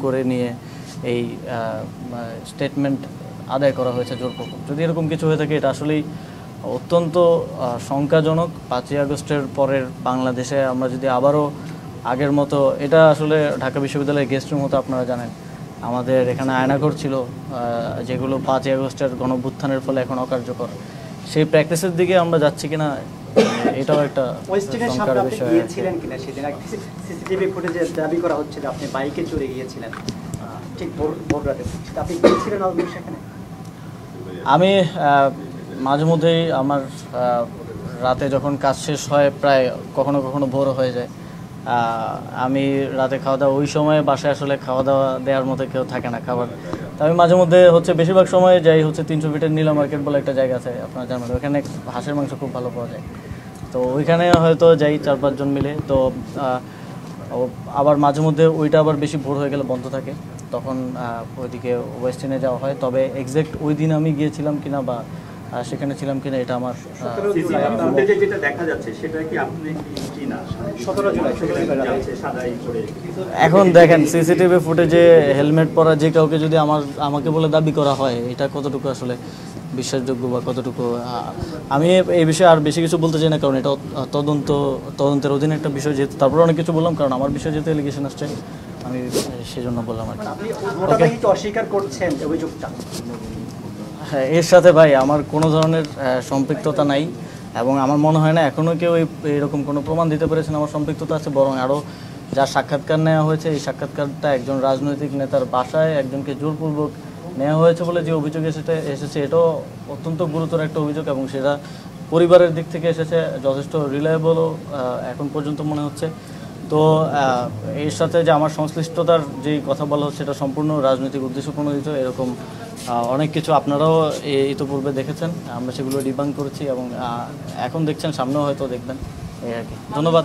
করে নিয়ে এই স্টেটমেন্ট আদায় করা হয়েছে জোরপূর্বক। যদি এরকম কিছু হয়ে থাকে এটা আসলেই অত্যন্ত শঙ্কাজনক। 5ই আগস্টের পরের বাংলাদেশে আমরা যদি আবারও আগের মতো, এটা আসলে ঢাকা বিশ্ববিদ্যালয়ের গেস্ট রুম হতো, আপনারা জানেন আমাদের এখানে আয়নাঘর ছিল যেগুলো 5ই আগস্টের গণঅভ্যুত্থানের ফলে এখন অকার্যকর, সেই প্র্যাকটিসের দিকে আমরা যাচ্ছি কিনা এটাও একটা শঙ্কার বিষয়। সিসিটিভি ফুটেজে দাবি করা হচ্ছে যে আপনি বাইকে চড়ে গিয়েছিলেন ঠিক ভোর রাতে, আপনি গিয়েছিলেন সেখানে? আমি মাঝে মধ্যেই আমার রাতে যখন কাজ শেষ হয়, প্রায় কখনো কখনো ভোর হয়ে যায়, আমি রাতে খাওয়া দাওয়া, ওই সময় বাসায় আসলে খাওয়া দাওয়া দেওয়ার মতো কেউ থাকে না খাবার, তো আমি মাঝে মধ্যে বেশিরভাগ সময় যাই 300 ফিটের নীলা মার্কেট বলে একটা জায়গা আছে, আপনারা জানেন, ওখানে হাঁসের মাংস খুব ভালো পাওয়া যায়, তো ওইখানে হয়তো যাই 4-5 জন মিলে। তো আবার মাঝে মধ্যে ওইটা আবার বেশি ভোর হয়ে গেলে বন্ধ থাকে, তখন ওইদিকে ওয়েস্ট এন্ডে যাওয়া হয়। তবে এক্সাক্ট ওই দিন আমি গিয়েছিলাম কিনা বা সেখানে ছিলাম কিনা এটা আমার এখন দেখেন সিসিটিভি ফুটেজে হেলমেট পরা যে কাউকে যদি আমাকে বলে দাবি করা হয়, এটা কতটুকু আসলে বিশ্বাসযোগ্য বা কতটুকু, আমি এই বিষয়ে আর বেশি কিছু বলতে চাই না, কারণ এটা তদন্তের অধীনে একটা বিষয়, যেহেতু তারপরে অনেক কিছু বললাম, কারণ আমার বিষয়ে যেহেতু এলিগেশন আসছে আমি সেজন্য বললাম আর কি। অস্বীকার করছেন অভিযোগটা? হ্যাঁ, এর সাথে ভাই আমার কোনো ধরনের সম্পৃক্ততা নাই, এবং আমার মনে হয় না এখনও কেউ এরকম কোনো প্রমাণ দিতে পেরেছেন আমার সম্পৃক্ততা আছে। বরং আরও যার সাক্ষাৎকার নেওয়া হয়েছে, এই সাক্ষাৎকারটা একজন রাজনৈতিক নেতার বাসায় একজনকে জোরপূর্বক নেওয়া হয়েছে বলে যে অভিযোগ এসেছে, এটাও অত্যন্ত গুরুতর একটা অভিযোগ, এবং সেটা পরিবারের দিক থেকে এসেছে, যথেষ্ট রিলায়েবলও এখন পর্যন্ত মনে হচ্ছে। তো এর সাথে যে আমার সংশ্লিষ্টতার যেই কথা বলা হচ্ছে, এটা সম্পূর্ণ রাজনৈতিক উদ্দেশ্য প্রণোদিত, এরকম অনেক কিছু আপনারাও ইতিপূর্বে দেখেছেন, আমরা সেগুলো ডিবাঙ্ক করেছি, এবং এখন দেখছেন, সামনেও হয়তো দেখবেন, এই আর কি। ধন্যবাদ।